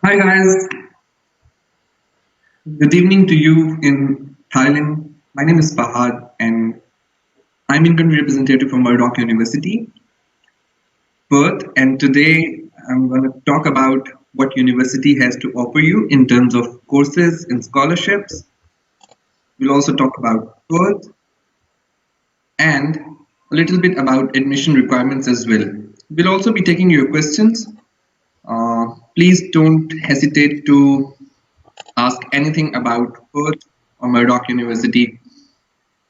Hi guys, good evening to you in Thailand. My name is Fahad and I'm income representative from Murdoch University, Perth, and today I'm going to talk about what university has to offer you in terms of courses and scholarships. We'll also talk about Perth and a little bit about admission requirements as well. We'll also be taking your questions. Please don't hesitate to ask anything about Perth or Murdoch University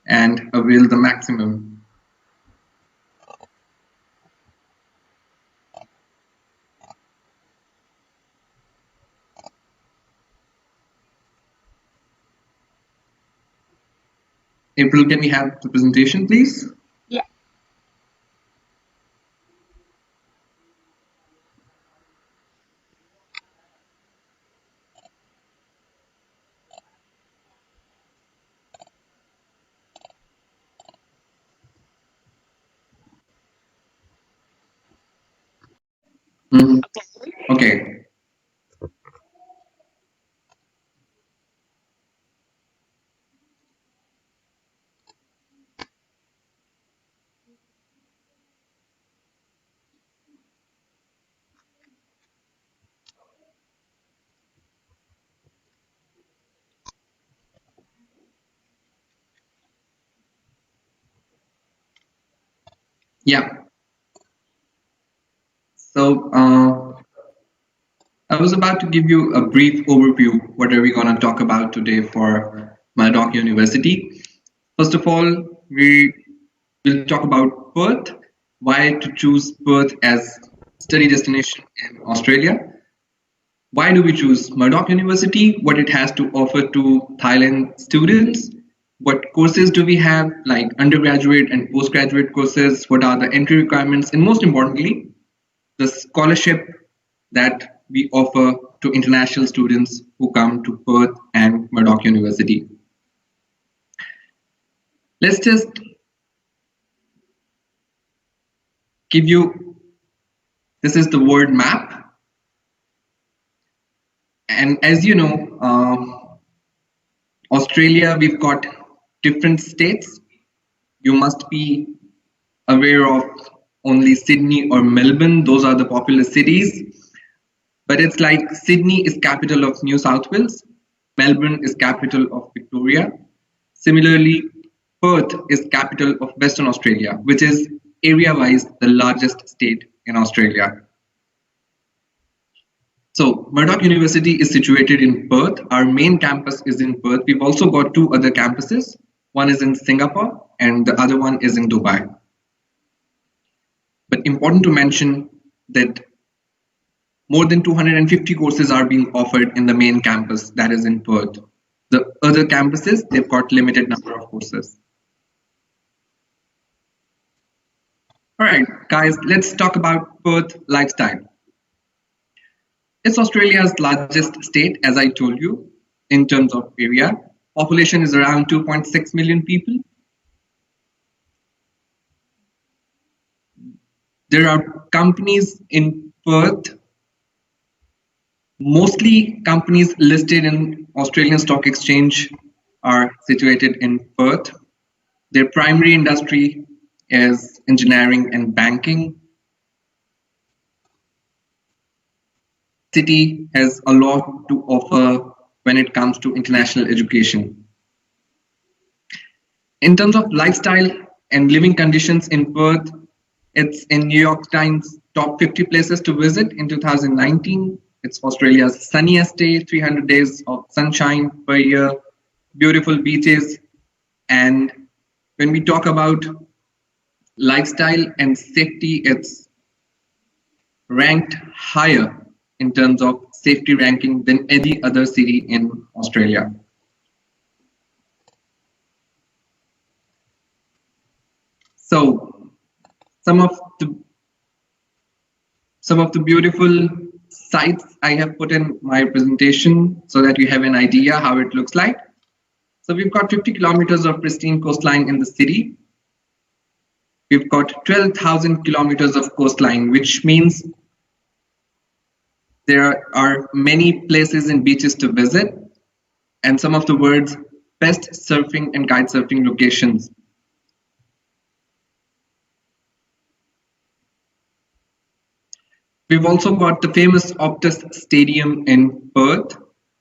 and avail the maximum. April, can we have the presentation, please? Yeah. Okay. Yeah. So I was about to give you a brief overview. What are we going to talk about today for Murdoch University? First of all, we will talk about Perth, why to choose Perth as study destination in Australia. Why do we choose Murdoch University? What it has to offer to Thailand students? What courses do we have, like undergraduate and postgraduate courses? What are the entry requirements? And most importantly, the scholarship that we offer to international students who come to Perth and Murdoch University. Let's just give you, this is the world map. And as you know, Australia, we've got different states. You must be aware of only Sydney or Melbourne. Those are the popular cities. But it's like Sydney is capital of New South Wales. Melbourne is capital of Victoria. Similarly, Perth is capital of Western Australia, which is area-wise the largest state in Australia. So Murdoch University is situated in Perth. Our main campus is in Perth. We've also got two other campuses. One is in Singapore and the other one is in Dubai. But important to mention that more than 250 courses are being offered in the main campus, that is in Perth. The other campuses, they've got limited number of courses. All right, guys, let's talk about Perth lifestyle. It's Australia's largest state, as I told you, in terms of area. Population is around 2.6 million people. There are companies in Perth, mostly companies listed in Australian Stock Exchange are situated in Perth. Their primary industry is engineering and banking. City has a lot to offer when it comes to international education. In terms of lifestyle and living conditions in Perth, it's in New York Times top 50 places to visit in 2019. It's Australia's sunniest day, 300 days of sunshine per year, beautiful beaches. And when we talk about lifestyle and safety, it's ranked higher in terms of safety ranking than any other city in Australia. So some of the beautiful sites I have put in my presentation so that you have an idea how it looks like. So we've got 50 kilometers of pristine coastline in the city. We've got 12,000 kilometers of coastline, which means There are many places and beaches to visit, and some of the world's best surfing and kite surfing locations. We've also got the famous Optus Stadium in Perth.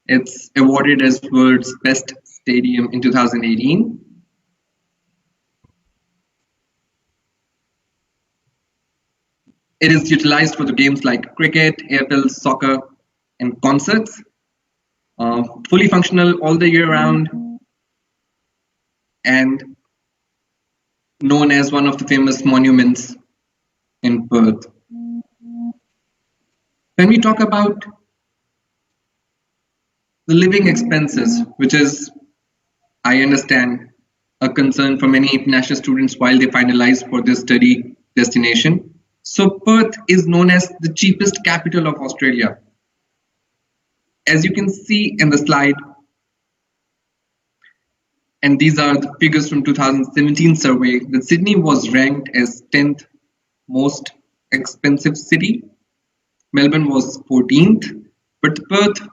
It's awarded as world's best stadium in 2018. It is utilized for the games like cricket, AFL, soccer, and concerts. Fully functional all the year round, and known as one of the famous monuments in Perth. When we talk about the living expenses, which is, I understand, a concern for many international students while they finalize for their study destination. So Perth is known as the cheapest capital of Australia. As you can see in the slide, and these are the figures from 2017 survey, that Sydney was ranked as 10th most expensive city. Melbourne was 14th, but Perth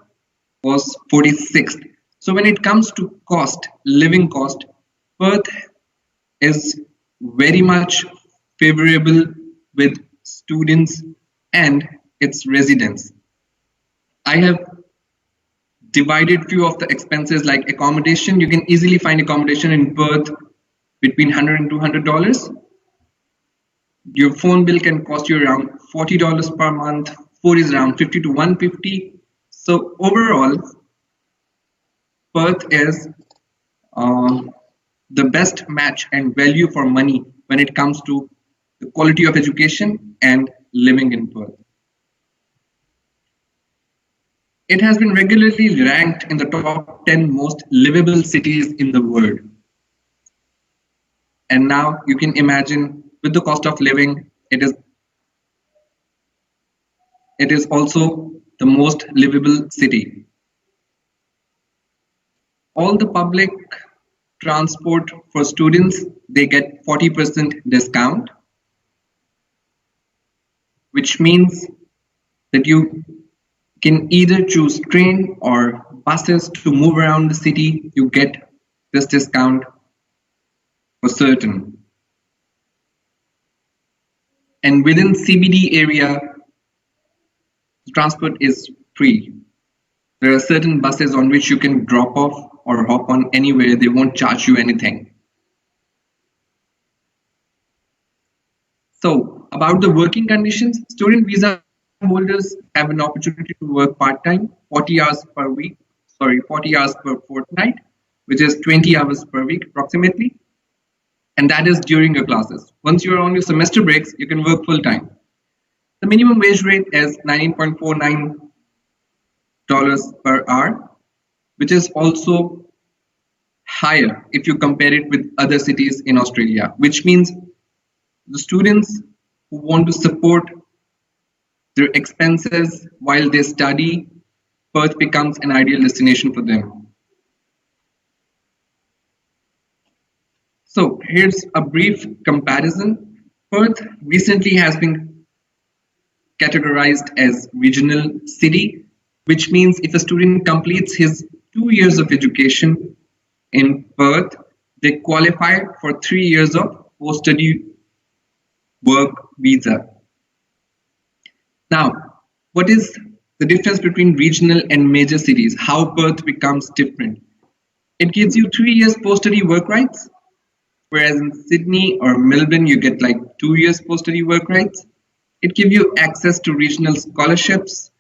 was 46th. So when it comes to cost, living cost, Perth is very much favorable with students and its residents. I have divided few of the expenses like accommodation. You can easily find accommodation in Perth between $100 and $200. Your phone bill can cost you around $40 per month. Food is around $50 to $150. So overall, Perth is the best match and value for money when it comes to the quality of education and living in Perth. It has been regularly ranked in the top 10 most livable cities in the world. And now you can imagine with the cost of living, it is also the most livable city. All the public transport for students, they get 40% discount, which means that you can either choose train or buses to move around the city. You get this discount for certain. And within CBD area, transport is free. There are certain buses on which you can drop off or hop on anywhere. They won't charge you anything. So about the working conditions, student visa holders have an opportunity to work part-time, 40 hours per fortnight, which is 20 hours per week approximately. And that is during your classes. Once you're on your semester breaks, you can work full-time. The minimum wage rate is $19.49 per hour, which is also higher if you compare it with other cities in Australia, which means the students who want to support their expenses while they study, Perth becomes an ideal destination for them. So here's a brief comparison. Perth recently has been categorized as regional city, which means if a student completes his 2 years of education in Perth, they qualify for 3 years of post-study work visa. Now, what is the difference between regional and major cities? How Perth becomes different? It gives you 3 years post-study work rights, whereas in Sydney or Melbourne, you get like 2 years post-study work rights. It gives you access to regional scholarships.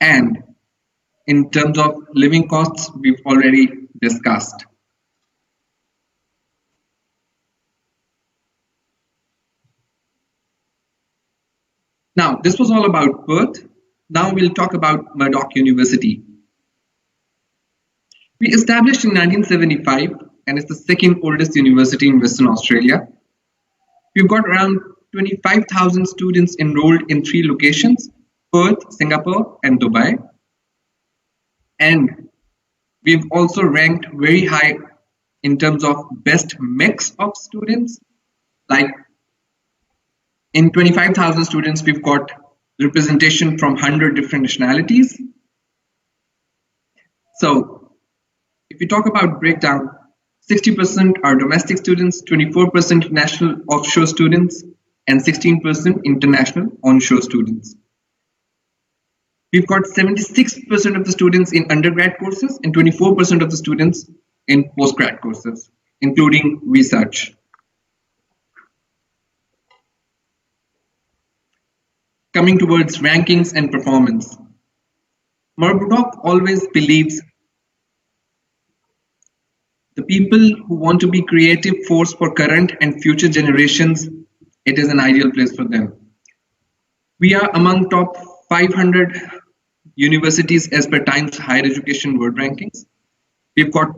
And in terms of living costs, we've already discussed. Now, this was all about Perth. Now we'll talk about Murdoch University. We established in 1975 and it's the second oldest university in Western Australia. We've got around 25,000 students enrolled in 3 locations, Perth, Singapore, and Dubai. And we've also ranked very high in terms of best mix of students. Like In 25,000 students, we've got representation from 100 different nationalities. So if we talk about breakdown, 60% are domestic students, 24% national offshore students, and 16% international onshore students. We've got 76% of the students in undergrad courses and 24% of the students in postgrad courses, including research. Coming towards rankings and performance, Murdoch always believes the people who want to be creative force for current and future generations, it is an ideal place for them. We are among top 500 universities as per Times Higher Education World Rankings. We've got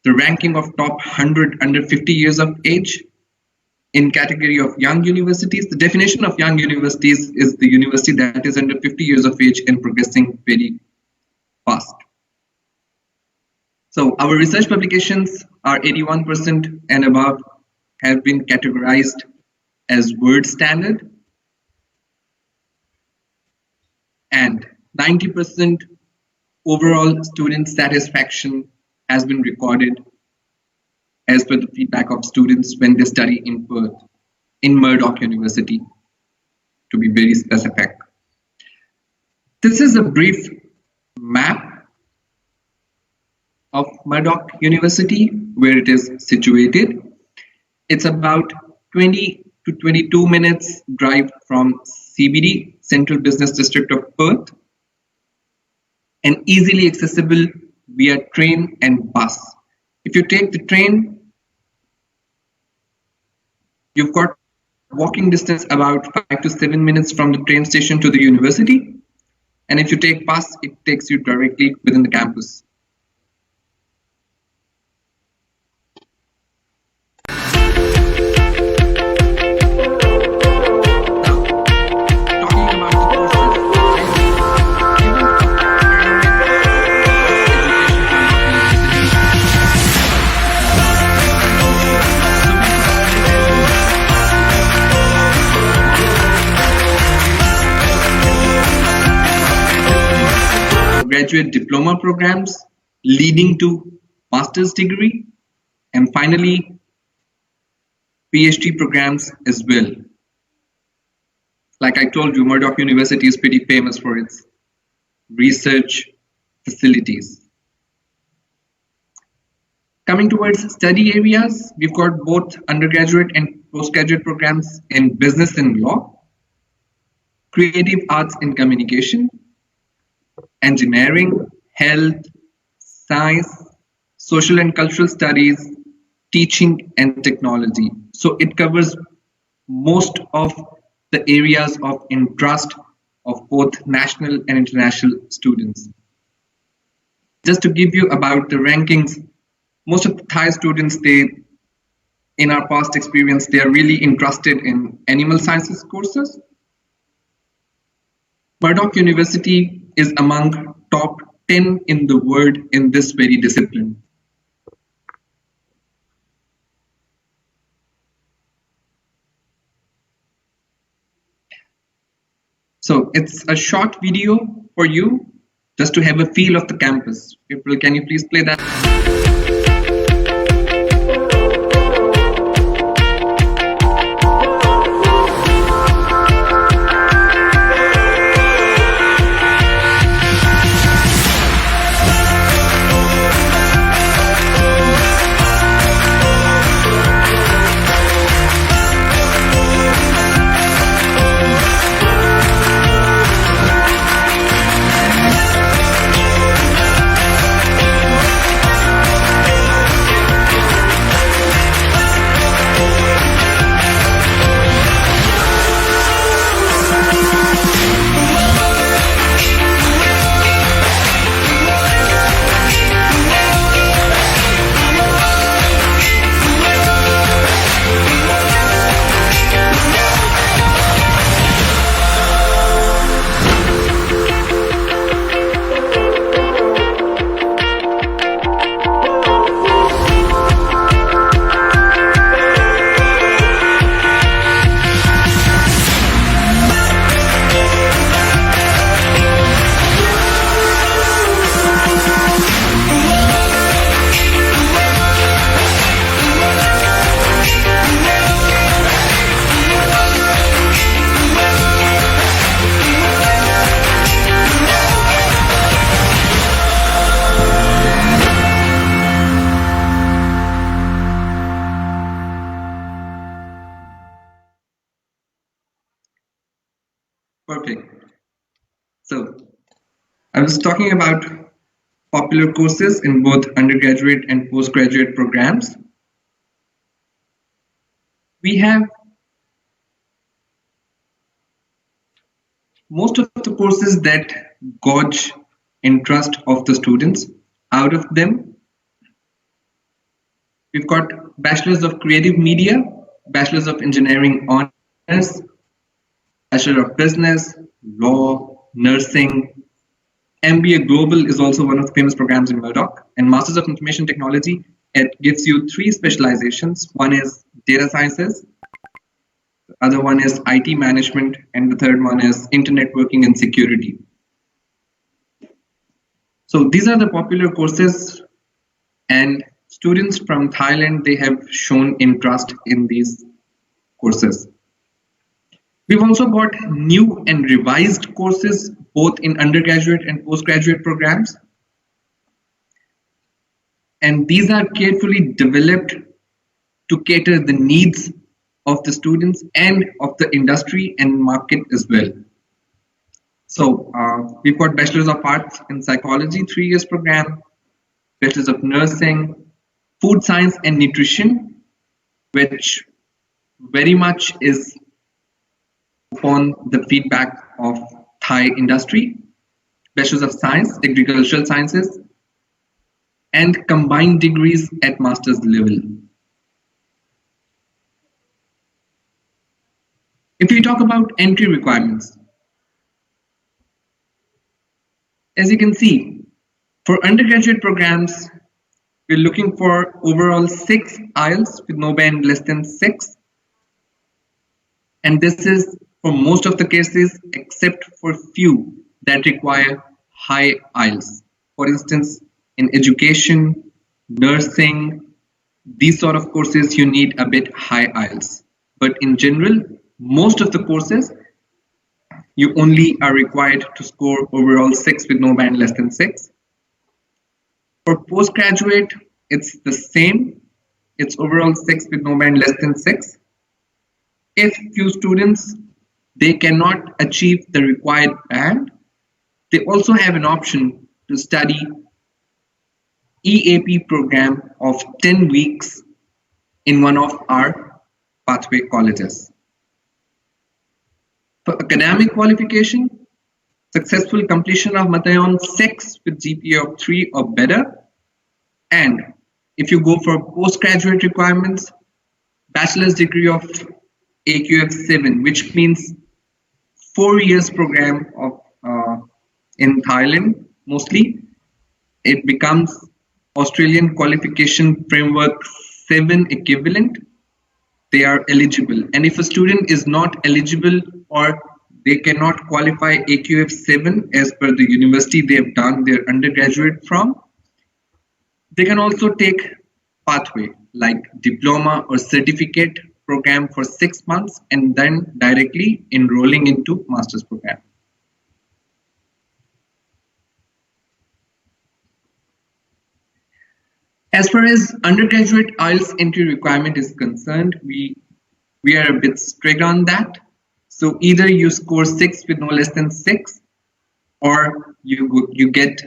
the ranking of top 100 under 50 years of age. In category of young universities, the definition of young universities is the university that is under 50 years of age and progressing very fast. So our research publications are 81% and above have been categorized as world standard, and 90% overall student satisfaction has been recorded as per the feedback of students when they study in Perth, in Murdoch University, to be very specific. This is a brief map of Murdoch University, where it is situated. It's about 20 to 22 minutes drive from CBD, Central Business District of Perth, and easily accessible via train and bus. If you take the train, you've got walking distance about 5 to 7 minutes from the train station to the university. And if you take bus, it takes you directly within the campus. Graduate diploma programs leading to master's degree, and finally PhD programs as well. Like I told you, Murdoch University is pretty famous for its research facilities. Coming towards study areas, we've got both undergraduate and postgraduate programs in business and law, creative arts and communication, engineering, health, science, social and cultural studies, teaching and technology. So it covers most of the areas of interest of both national and international students. Just to give you about the rankings, most of the Thai students, in our past experience, they are really interested in animal sciences courses. Murdoch University is among top 10 in the world in this very discipline. So it's a short video for you just to have a feel of the campus. People, can you please play that? Perfect. So, I was talking about popular courses in both undergraduate and postgraduate programs. We have most of the courses that gauge interest of the students. Out of them, we've got Bachelor's of Creative Media, Bachelor's of Engineering Honors, Bachelor of Business, Law, Nursing. MBA Global is also one of the famous programs in Murdoch, and Masters of Information Technology. It gives you 3 specializations. One is data sciences, the other one is IT management, and the third one is internet working and security. So these are the popular courses, and students from Thailand, they have shown interest in these courses. We've also got new and revised courses both in undergraduate and postgraduate programs. And these are carefully developed to cater the needs of the students and of the industry and market as well. So we've got Bachelor's of Arts in Psychology, 3 years program, Bachelor's of Nursing, Food Science and Nutrition, which very much is upon the feedback of Thai industry, Bachelor's of Science, Agricultural Sciences, and combined degrees at master's level. If we talk about entry requirements, as you can see, for undergraduate programs, we're looking for overall 6 IELTS with no band less than 6. And this is for most of the cases, except for few that require high IELTS. For instance, in education, nursing, these sort of courses, you need a bit high IELTS. But in general, most of the courses, you only are required to score overall 6 with no band less than 6. For postgraduate, it's the same. It's overall 6 with no band less than 6. If few students, they cannot achieve the required band, they also have an option to study EAP program of 10 weeks in one of our pathway colleges. For academic qualification, successful completion of Matayon 6 with GPA of 3 or better. And if you go for postgraduate requirements, bachelor's degree of AQF 7, which means 4 years program of in Thailand mostly, it becomes Australian Qualification Framework 7 equivalent. They are eligible, and if a student is not eligible or they cannot qualify AQF 7 as per the university they have done their undergraduate from, they can also take pathway like diploma or certificate program for 6 months and then directly enrolling into master's program. As far as undergraduate IELTS entry requirement is concerned, we are a bit strict on that. So either you score 6 with no less than 6, or you get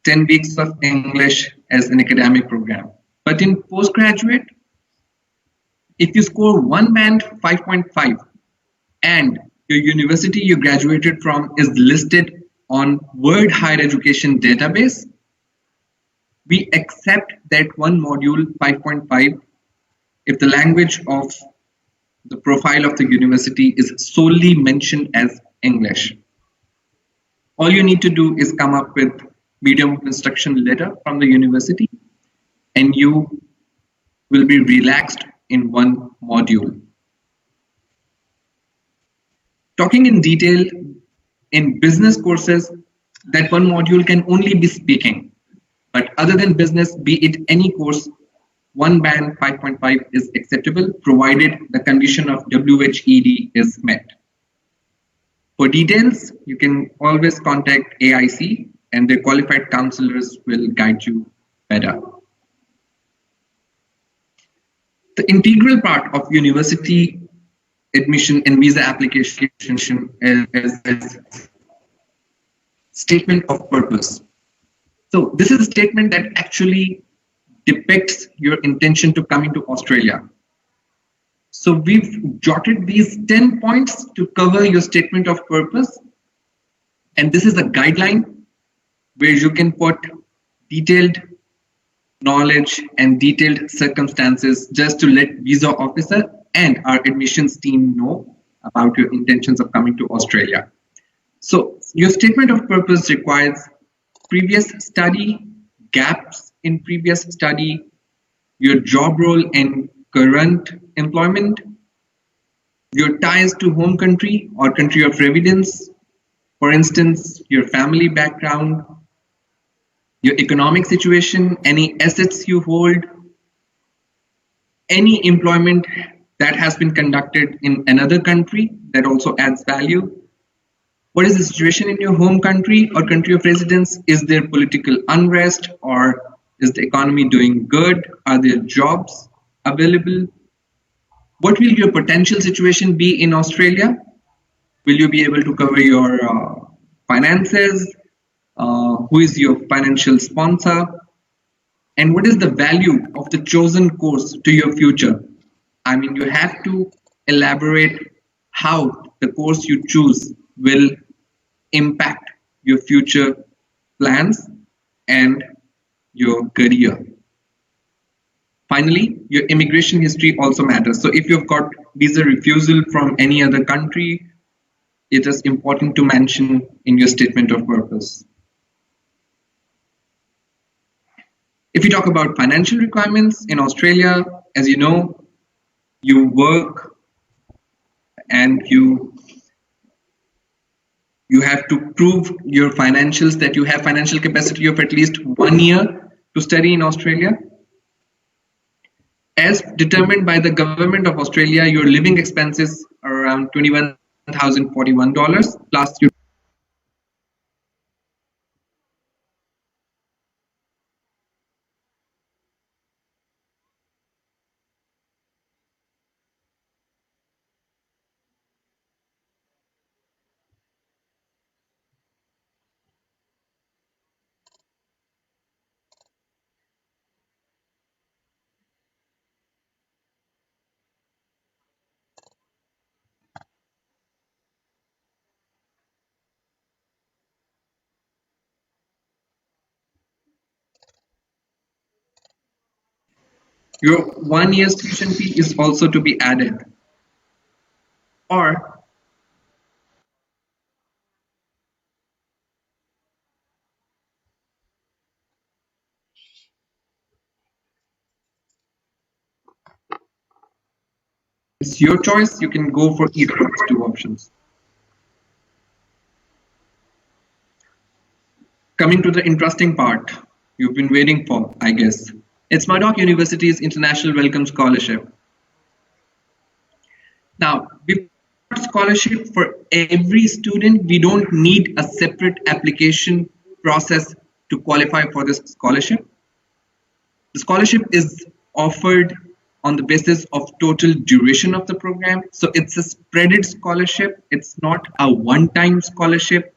10 weeks of English as an academic program. But in postgraduate, if you score one band 5.5 and your university you graduated from is listed on World Higher Education database, we accept that one module 5.5 if the language of the profile of the university is solely mentioned as English. All you need to do is come up with medium of instruction letter from the university and you will be relaxed in one module. Talking in detail, in business courses, that one module can only be speaking. But other than business, be it any course, one band 5.5 is acceptable provided the condition of WHED is met. For details, you can always contact AIC and their qualified counselors will guide you better. The integral part of university admission and visa application as statement of purpose. So this is a statement that actually depicts your intention to come into Australia. So we've jotted these 10 points to cover your statement of purpose. And this is a guideline where you can put detailed knowledge and detailed circumstances just to let visa officer and our admissions team know about your intentions of coming to Australia. So your statement of purpose requires previous study, gaps in previous study, your job role and current employment, your ties to home country or country of residence, for instance, your family background, your economic situation, any assets you hold, any employment that has been conducted in another country that also adds value. What is the situation in your home country or country of residence? Is there political unrest or is the economy doing good? Are there jobs available? What will your potential situation be in Australia? Will you be able to cover your finances? Who is your financial sponsor? And what is the value of the chosen course to your future? I mean, you have to elaborate how the course you choose will impact your future plans and your career. Finally, your immigration history also matters. So if you've got visa refusal from any other country, it is important to mention in your statement of purpose. If you talk about financial requirements in Australia, as you know, you work and you have to prove your financials that you have financial capacity of at least 1 year to study in Australia. As determined by the government of Australia, your living expenses are around $21,041 plus your your 1 year's tuition fee is also to be added. Or it's your choice, you can go for either of these two options. Coming to the interesting part you've been waiting for, I guess. It's Murdoch University's International Welcome Scholarship. Now, we've got scholarship for every student. We don't need a separate application process to qualify for this scholarship. The scholarship is offered on the basis of total duration of the program. So it's a spreaded scholarship. It's not a one-time scholarship.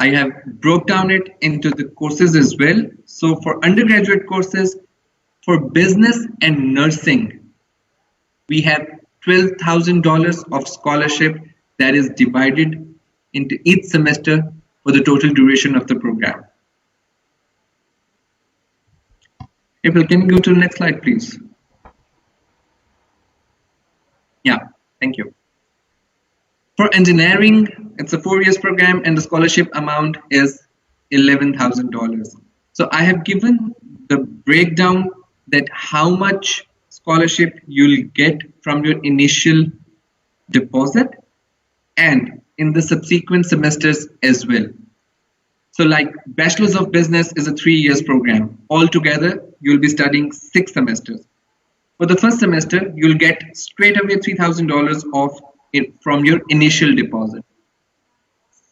I have broke down it into the courses as well. So for undergraduate courses, for business and nursing, we have $12,000 of scholarship that is divided into each semester for the total duration of the program. April, can you go to the next slide, please? Yeah, thank you. For engineering, it's a 4 years program and the scholarship amount is $11,000. So I have given the breakdown that how much scholarship you'll get from your initial deposit and in the subsequent semesters as well. So like Bachelor's of Business is a 3 years program. Altogether, you'll be studying 6 semesters. For the first semester, you'll get straight away $3,000 off from your initial deposit.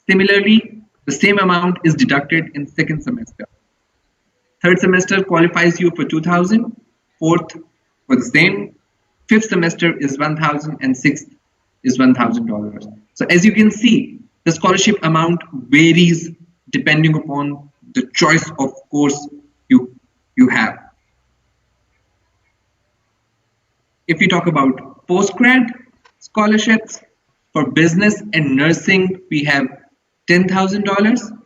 Similarly, the same amount is deducted in second semester. Third semester qualifies you for $2,000, fourth for the same, fifth semester is $1,000, and sixth is $1,000. So as you can see, the scholarship amount varies depending upon the choice of course you have. If we talk about postgrad scholarships, for business and nursing, we have $10,000.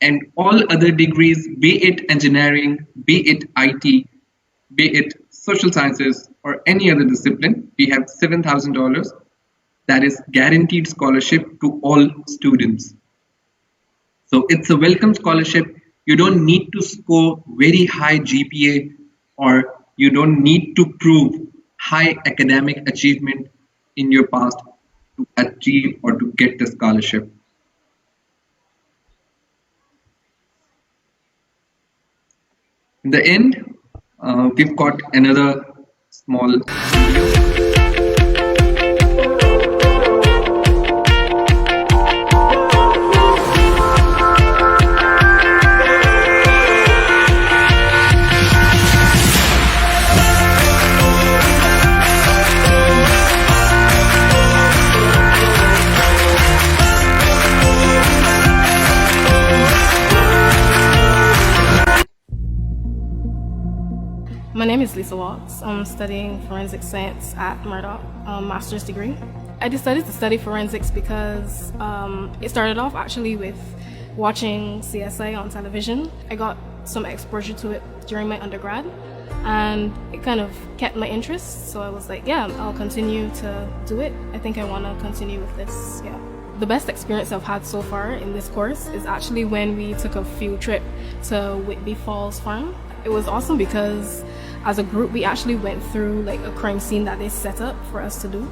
And all other degrees, be it engineering, be it IT, be it social sciences, or any other discipline, we have $7,000. That is guaranteed scholarship to all students. So it's a welcome scholarship. You don't need to score very high GPA, or you don't need to prove high academic achievement in your past to achieve or to get the scholarship. In the end, we've got another small video. My name is Lisa Watts. I'm studying forensic science at Murdoch, master's degree. I decided to study forensics because it started off actually with watching CSI on television. I got some exposure to it during my undergrad, and it kind of kept my interest. So I was like, yeah, I'll continue to do it. I think I want to continue with this, yeah. The best experience I've had so far in this course is actually when we took a field trip to Whitby Falls Farm. It was awesome because as a group, we actually went through like a crime scene that they set up for us to do.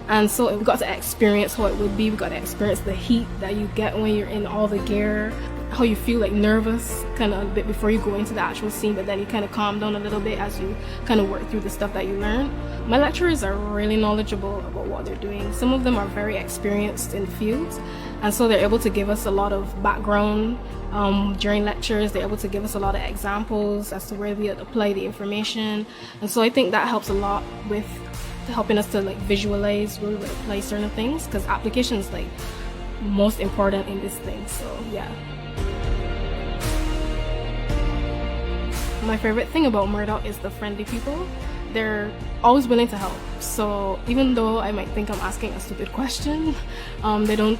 And so we got to experience how it would be. We got to experience the heat that you get when you're in all the gear, how you feel like nervous kind of a bit before you go into the actual scene, but then you kind of calm down a little bit as you kind of work through the stuff that you learn. My lecturers are really knowledgeable about what they're doing. Some of them are very experienced in the field, and so they're able to give us a lot of background during lectures. They're able to give us a lot of examples as to where we apply the information, and so I think that helps a lot with helping us to like visualize where we would apply certain things, because application is like most important in this thing. So yeah. My favorite thing about Murdoch is the friendly people. They're always willing to help. So even though I might think I'm asking a stupid question, they don't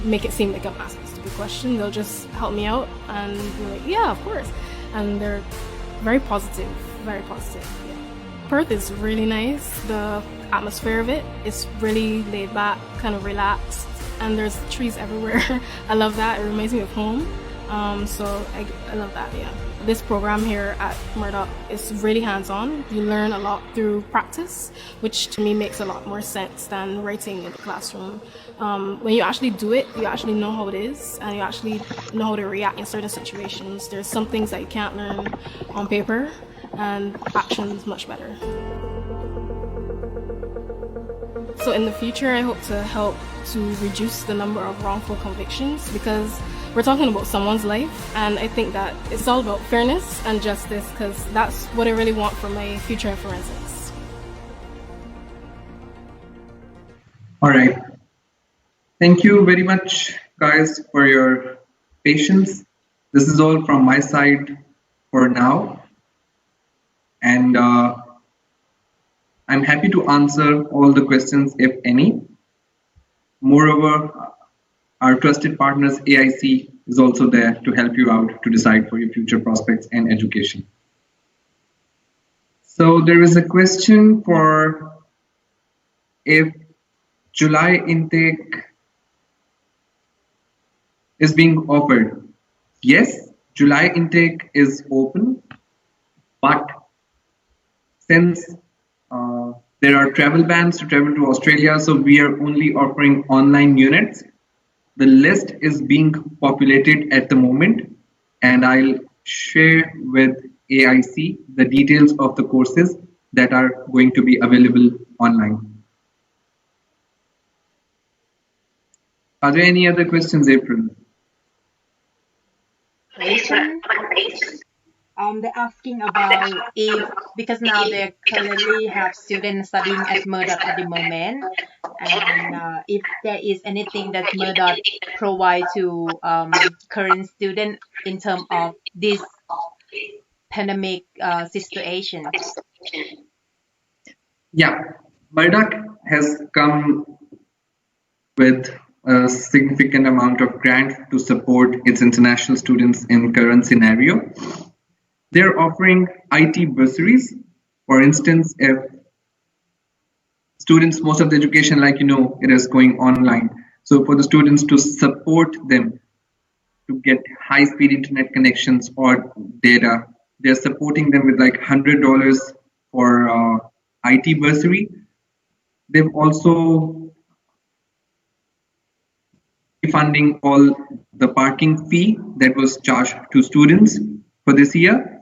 make it seem like I'm asking a stupid question. They'll just help me out and be like, yeah, of course. And they're very positive, very positive. Yeah. Perth is really nice. The atmosphere of it is really laid back, kind of relaxed, and there's trees everywhere. I love that. It reminds me of home. So I love that, yeah. This program here at Murdoch is really hands-on. You learn a lot through practice, which to me makes a lot more sense than writing in the classroom. When you actually do it, you actually know how it is, and you actually know how to react in certain situations. There's some things that you can't learn on paper, and action is much better. So in the future, I hope to help to reduce the number of wrongful convictions, because we're talking about someone's life, and I think that it's all about fairness and justice, because that's what I really want for my future in forensics. All right. Thank you very much, guys, for your patience. This is all from my side for now. And I'm happy to answer all the questions, if any. Moreover, our trusted partners, AIC, is also there to help you out to decide for your future prospects and education. So there is a question for if July intake is being offered. Yes, July intake is open, but since there are travel bans to travel to Australia, so we are only offering online units. The list is being populated at the moment, and I'll share with AIC the details of the courses that are going to be available online. Are there any other questions, April? They're asking about if, because now they currently have students studying at Murdoch at the moment, and if there is anything that Murdoch provide to current student in terms of this pandemic situation. Yeah, Murdoch has come with a significant amount of grant to support its international students in current scenario. They're offering IT bursaries. For instance, if students, most of the education, like it is going online. So for the students to support them to get high-speed internet connections or data, they're supporting them with like $100 for IT bursary. They've also funding all the parking fee that was charged to students for this year.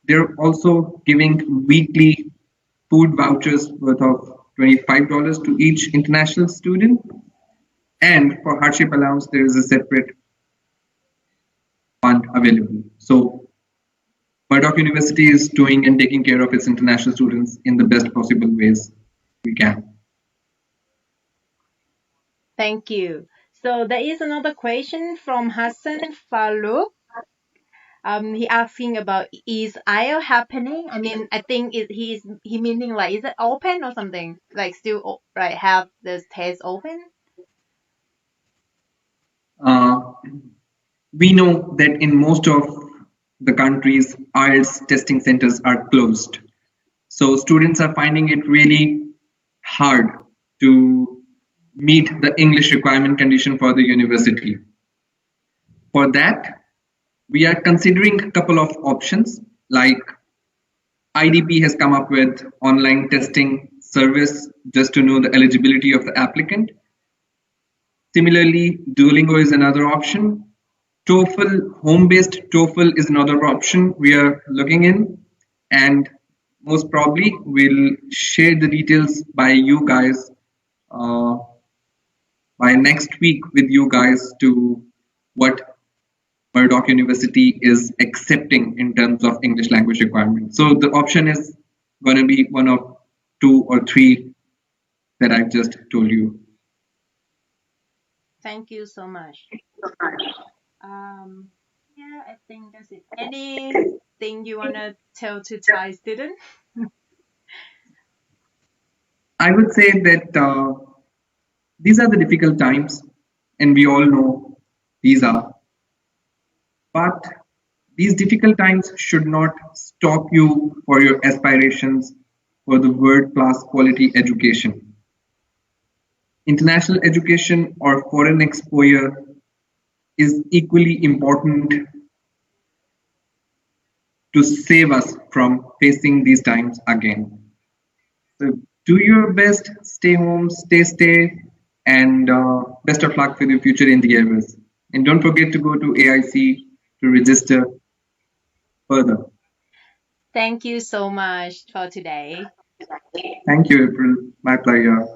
They're also giving weekly food vouchers worth of $25 to each international student. And for hardship allowance, there is a separate fund available. So Murdoch University is doing and taking care of its international students in the best possible ways we can. Thank you. So there is another question from Hassan Farouk. He asking about, is IELTS happening? I mean, I think he meaning like, is it open or something? Like still have this test open? We know that in most of the countries, IELTS testing centers are closed. So students are finding it really hard to meet the English requirement condition for the university. For that, we are considering a couple of options, like IDP has come up with online testing service just to know the eligibility of the applicant. Similarly, Duolingo is another option. TOEFL, home-based TOEFL is another option we are looking in. And most probably, we'll share the details by you guys by next week with you guys to what Murdoch University is accepting in terms of English language requirements. So the option is going to be one of 2 or 3 that I've just told you. Thank you so much. Yeah, I think that's it. Anything you want to tell to Thai students? I would say that these are the difficult times, and we all know these are. But these difficult times should not stop you for your aspirations for the world-class quality education. International education or foreign exposure is equally important to save us from facing these times again. So do your best, stay home, stay safe, and best of luck with your future endeavors. And don't forget to go to AIC to register further. Thank you so much for today. Thank you, April. My pleasure.